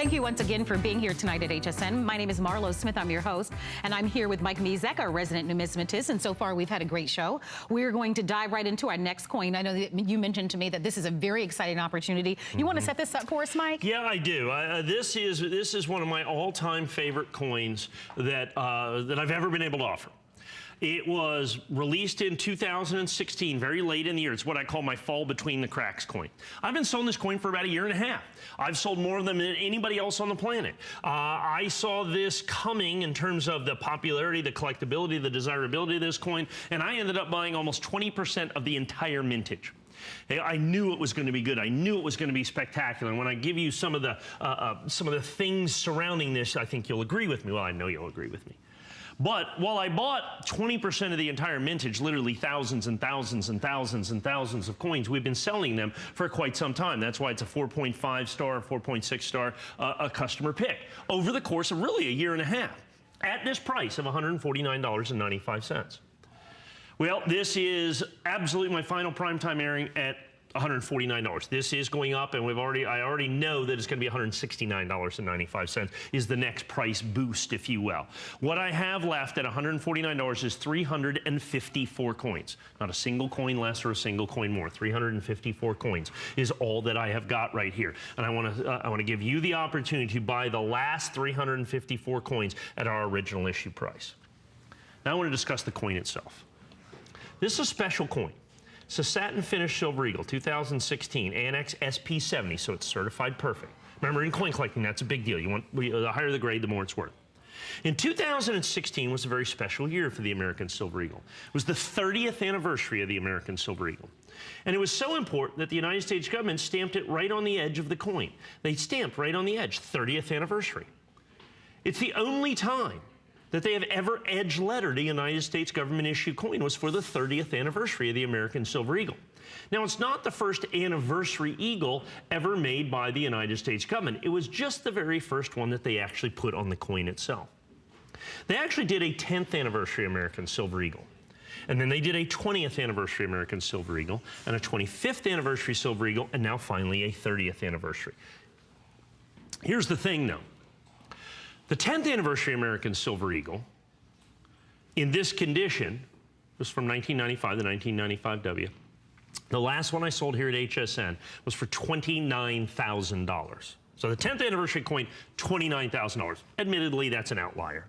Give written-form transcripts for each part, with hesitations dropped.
Thank you once again for being here tonight at HSN. My name is Marlo Smith. I'm your host, and I'm here with Mike Mizek, our resident numismatist, and so far we've had a great show. We're going to dive right into our next coin. I know that you mentioned to me that this is a very exciting opportunity. You want to set this up for us, Mike? Yeah, I do. This is one of my all-time favorite coins that I've ever been able to offer. It was released in 2016, very late in the year. It's what I call my fall between the cracks coin. I've been selling this coin for about a year and a half. I've sold more of them than anybody else on the planet. I saw this coming in terms of the popularity, the collectability, the desirability of this coin, and I ended up buying almost 20% of the entire mintage. I knew it was going to be good. I knew it was going to be spectacular. And when I give you some of the things surrounding this, I think you'll agree with me. Well, I know you'll agree with me. But while I bought 20% of the entire mintage, literally thousands and thousands and thousands and thousands of coins, we've been selling them for quite some time. That's why it's a 4.5 star, 4.6 star a customer pick over the course of really a year and a half at this price of $149.95. Well, this is absolutely my final primetime airing at $149. This is going up, and I already know that it's going to be $169.95 is the next price boost, if you will. What I have left at $149 is 354 coins. Not a single coin less or a single coin more. 354 coins is all that I have got right here. And I want to give you the opportunity to buy the last 354 coins at our original issue price. Now I want to discuss the coin itself. This is a special coin. It's a SatinFinish Silver Eagle, 2016, ANACS SP70, so it's certified perfect. Remember, in coin collecting, that's a big deal. The higher the grade, the more it's worth. In 2016 was a very special year for the American Silver Eagle. It was the 30th anniversary of the American Silver Eagle. And it was so important that the United States government stamped it right on the edge of the coin. They stamped right on the edge, 30th anniversary. It's the only time that they have ever edge lettered a United States government issue coin was for the 30th anniversary of the American Silver Eagle. Now, it's not the first anniversary eagle ever made by the United States government. It was just the very first one that they actually put on the coin itself. They actually did a 10th anniversary American Silver Eagle. And then they did a 20th anniversary American Silver Eagle, and a 25th anniversary Silver Eagle, and now finally a 30th anniversary. Here's the thing, though. The 10th anniversary American Silver Eagle, in this condition, was from 1995, the 1995 W. The last one I sold here at HSN was for $29,000. So the 10th anniversary coin, $29,000. Admittedly, that's an outlier.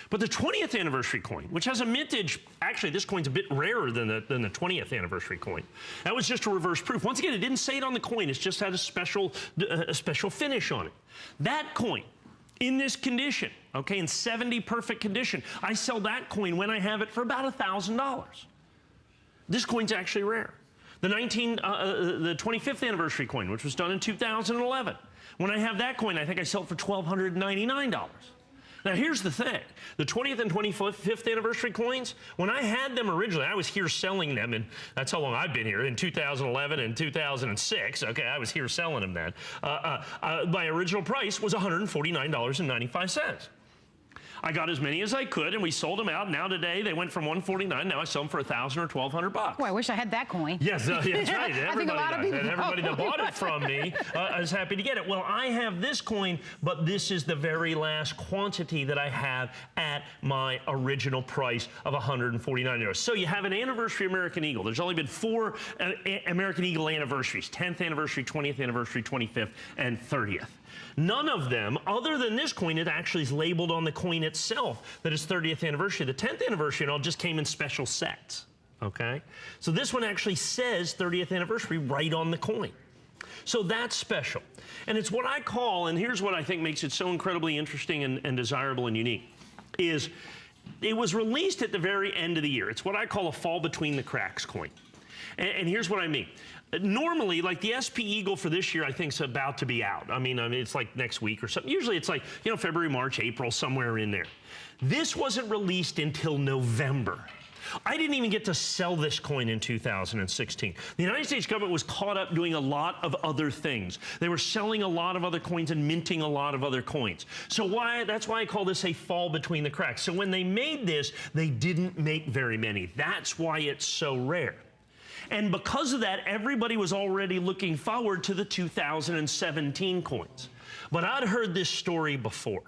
But the 20th anniversary coin, which has a mintage, actually this coin's a bit rarer than the 20th anniversary coin. That was just a reverse proof. Once again, it didn't say it on the coin, it's just had a special finish on it. That coin, in this condition, okay, in 70 perfect condition, I sell that coin when I have it for about $1,000. This coin's actually rare. The 25th anniversary coin, which was done in 2011, when I have that coin, I think I sell it for $1,299. Now, here's the thing. The 20th and 25th anniversary coins, when I had them originally, I was here selling them, and that's how long I've been here, in 2011 and 2006. Okay, I was here selling them then. My original price was $149.95. I got as many as I could, and we sold them out. Now today, they went from $149. Now I sell them for $1,000 or $1,200 bucks. Well, I wish I had that coin. Yes, that's right. Everybody does. And everybody that bought it from me is happy to get it. Well, I have this coin, but this is the very last quantity that I have at my original price of $149. So you have an anniversary American Eagle. There's only been 4 American Eagle anniversaries: 10th anniversary, 20th anniversary, 25th, and 30th. None of them, other than this coin, it actually is labeled on the coin itself that it's 30th anniversary. The 10th anniversary and all just came in special sets, okay? So this one actually says 30th anniversary right on the coin. So that's special. And it's what I call, and here's what I think makes it so incredibly interesting and desirable and unique, is it was released at the very end of the year. It's what I call a fall between the cracks coin. And here's what I mean. Normally, like the SP Eagle for this year, I think is about to be out. I mean, it's like next week or something. Usually it's like, you know, February, March, April, somewhere in there. This wasn't released until November. I didn't even get to sell this coin in 2016. The United States government was caught up doing a lot of other things. They were selling a lot of other coins and minting a lot of other coins. So that's why I call this a fall between the cracks. So when they made this, they didn't make very many. That's why it's so rare. And because of that, everybody was already looking forward to the 2017 coins. But I'd heard this story before.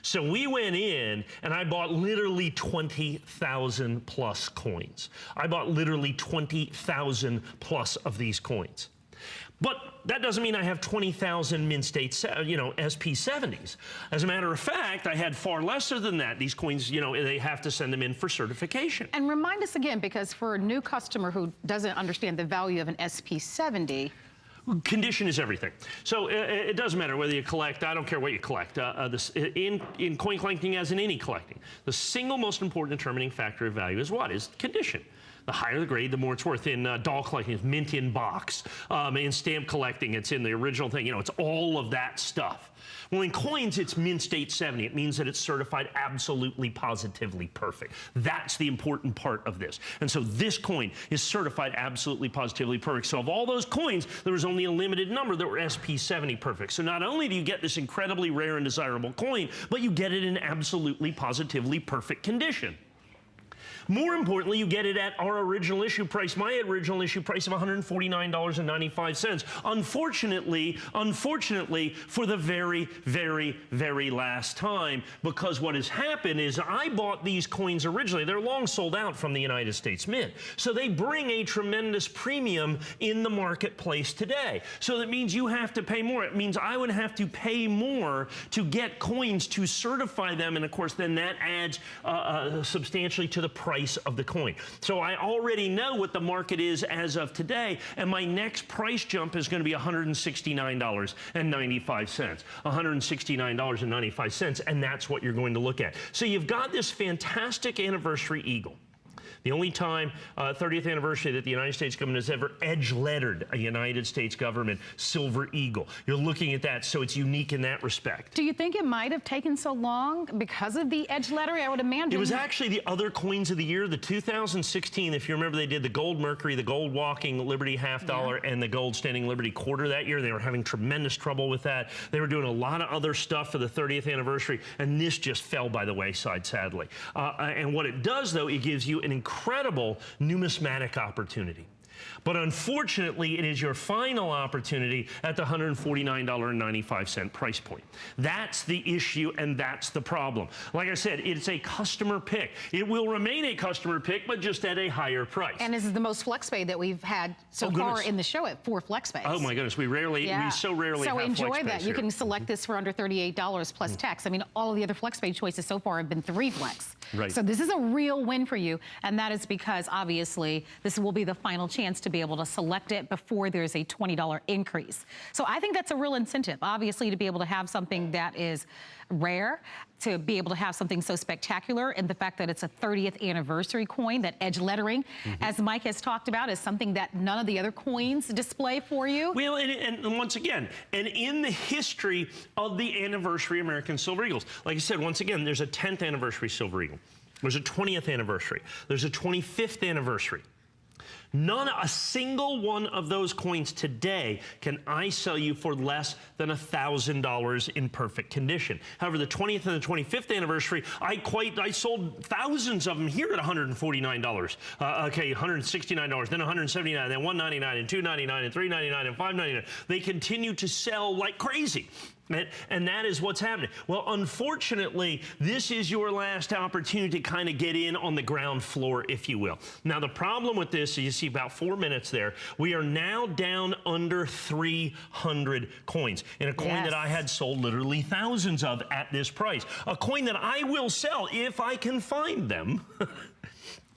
So we went in and I bought literally 20,000 plus coins. I bought literally 20,000 plus of these coins. But that doesn't mean I have 20,000 mint state, SP70s. As a matter of fact, I had far lesser than that. These coins, they have to send them in for certification. And remind us again, because for a new customer who doesn't understand the value of an SP70, condition is everything. So it doesn't matter whether you collect, I don't care what you collect. In coin collecting, as in any collecting, the single most important determining factor of value is what? Is condition. The higher the grade, the more it's worth. In doll collecting, it's mint in box. In stamp collecting, it's in the original thing. It's all of that stuff. Well, in coins, it's mint state 70. It means that it's certified absolutely, positively perfect. That's the important part of this. And so this coin is certified absolutely, positively perfect. So of all those coins, there was only a limited number that were SP70 perfect. So not only do you get this incredibly rare and desirable coin, but you get it in absolutely, positively perfect condition. More importantly, you get it at our original issue price, my original issue price of $149.95. Unfortunately, for the very, very, very last time, because what has happened is I bought these coins originally. They're long sold out from the United States Mint. So they bring a tremendous premium in the marketplace today. So that means you have to pay more. It means I would have to pay more to get coins to certify them. And of course, then that adds substantially to the price of the coin. So I already know what the market is as of today, and my next price jump is going to be $169.95. $169.95, and that's what you're going to look at. So you've got this fantastic anniversary eagle. The only time, 30th anniversary, that the United States government has ever edge-lettered a United States government silver eagle. You're looking at that, so it's unique in that respect. Do you think it might have taken so long because of the edge lettering? I would imagine. It was actually the other coins of the year. The 2016, if you remember, they did the gold Mercury, the gold walking Liberty half dollar, and the gold standing Liberty quarter that year. They were having tremendous trouble with that. They were doing a lot of other stuff for the 30th anniversary, and this just fell by the wayside, sadly. And what it does, though, it gives you an incredible numismatic opportunity. But unfortunately, it is your final opportunity at the $149.95 price point. That's the issue, and that's the problem. Like I said, it's a customer pick. It will remain a customer pick, but just at a higher price. And this is the most flex pay that we've had so far in the show at 4 flex pays. Oh my goodness, we so rarely have enjoy flex that. pays You here. can select this for under $38 plus tax. I mean, all of the other flex pay choices so far have been 3 flex. Right. So this is a real win for you, and that is because obviously this will be the final chance to be able to select it before there's a $20 increase. So I think that's a real incentive, obviously, to be able to have something that is rare, to be able to have something so spectacular, and the fact that it's a 30th anniversary coin, that edge lettering, as Mike has talked about, is something that none of the other coins display for you. Well, and once again, and in the history of the anniversary American Silver Eagles, like I said, once again, there's a 10th anniversary Silver Eagle. There's a 20th anniversary. There's a 25th anniversary. Not a single one of those coins today can I sell you for less than $1,000 in perfect condition. However, the 20th and the 25th anniversary, I sold thousands of them here at $149. Okay, $169, then $179, then $199, and $299, and $399, and $599. They continue to sell like crazy. And that is what's happening. Well, unfortunately, this is your last opportunity to kind of get in on the ground floor, if you will. Now, the problem with this is you see about 4 minutes there. We are now down under 300 coins in a coin that I had sold literally thousands of at this price. A coin that I will sell if I can find them,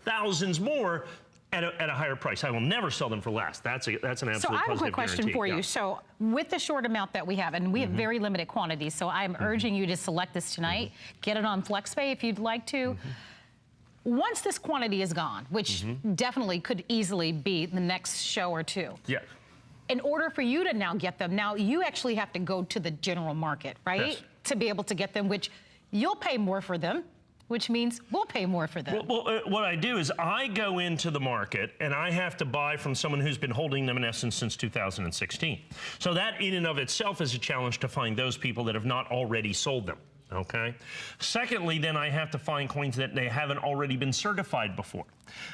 thousands more, at a higher price. I will never sell them for less. That's an absolute positive guarantee. So I have a quick question for you. So with the short amount that we have, and we have very limited quantities, so I'm urging you to select this tonight, get it on FlexPay if you'd like to. Once this quantity is gone, which definitely could easily be the next show or two. Yeah. In order for you to now get them, now you actually have to go to the general market, right? Yes. To be able to get them, which you'll pay more for them, which means we'll pay more for them. Well, what I do is I go into the market and I have to buy from someone who's been holding them in essence since 2016. So that in and of itself is a challenge to find those people that have not already sold them. Okay. Secondly, then I have to find coins that they haven't already been certified before.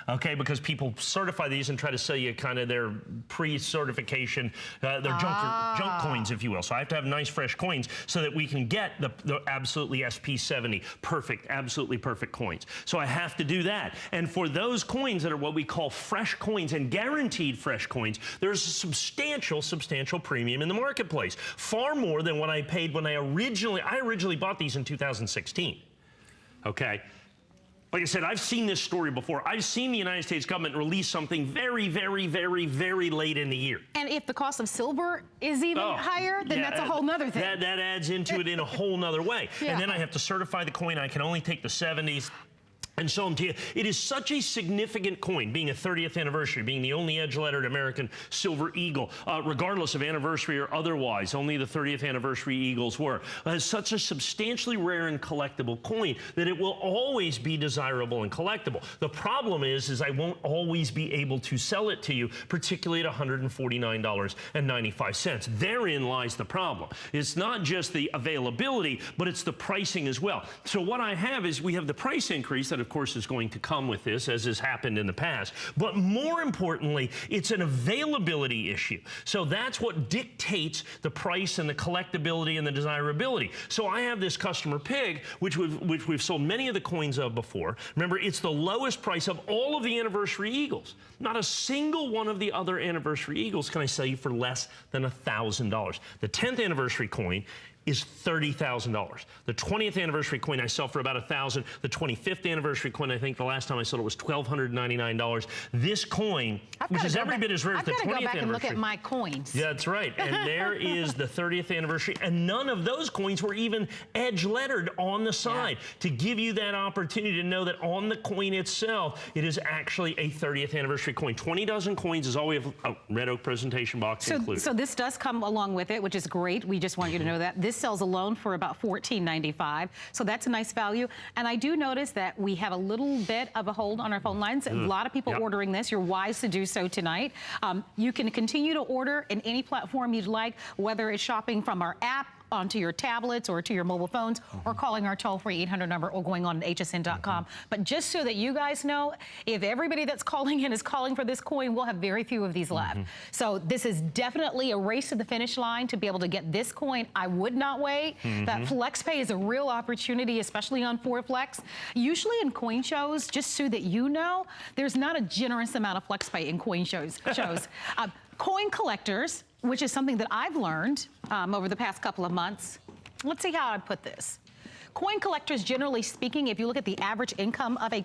Okay, because people certify these and try to sell you kind of their pre-certification, their junk coins, if you will. So I have to have nice, fresh coins so that we can get the absolutely SP70 perfect, absolutely perfect coins. So I have to do that. And for those coins that are what we call fresh coins and guaranteed fresh coins, there's a substantial premium in the marketplace. Far more than what I paid when I originally bought these in 2016. Okay. Like I said, I've seen this story before. I've seen the United States government release something very, very, very, very late in the year. And if the cost of silver is even higher, then that's a whole nother thing. That adds into it in a whole nother way. Yeah. And then I have to certify the coin. I can only take the 70s. And so to you, it is such a significant coin, being a 30th anniversary, being the only edge-lettered American silver eagle, regardless of anniversary or otherwise, only the 30th anniversary eagles were. It's such a substantially rare and collectible coin that it will always be desirable and collectible. The problem is I won't always be able to sell it to you, particularly at $149.95. Therein lies the problem. It's not just the availability, but it's the pricing as well. So what I have is we have the price increase that of course is going to come with this, as has happened in the past, but more importantly, it's an availability issue. So that's what dictates the price and the collectability and the desirability. So I have this customer pig, which we've sold many of the coins of before. Remember, it's the lowest price of all of the anniversary eagles. Not a single one of the other anniversary eagles can I sell you for less than $1,000. The 10th anniversary coin is $30,000. The 20th anniversary coin I sell for about $1,000. The 25th anniversary coin, I think the last time I sold it was $1,299. This coin, which is every bit as rare as the 20th anniversary. I've got to go back and look at my coins. Yeah, that's right. And there is the 30th anniversary, and none of those coins were even edge lettered on the side to give you that opportunity to know that on the coin itself, it is actually a 30th anniversary coin. 20 dozen coins is all we have. Oh, red oak presentation box included. So this does come along with it, which is great. We just want you to know that. This sells alone for about $14.95, so that's a nice value. And I do notice that we have a little bit of a hold on our phone lines. A lot of people ordering this. You're wise to do so tonight. You can continue to order in any platform you'd like, whether it's shopping from our app, onto your tablets or to your mobile phones, or calling our toll-free 800 number or going on to hsn.com. But just so that you guys know, if everybody that's calling in is calling for this coin, we'll have very few of these left. So this is definitely a race to the finish line to be able to get this coin. I would not wait. That FlexPay is a real opportunity, especially on 4Flex. Usually in coin shows, just so that you know, there's not a generous amount of FlexPay in coin shows. Coin collectors, which is something that I've learned over the past couple of months. Let's see how I put this. Coin collectors, generally speaking, if you look at the average income of a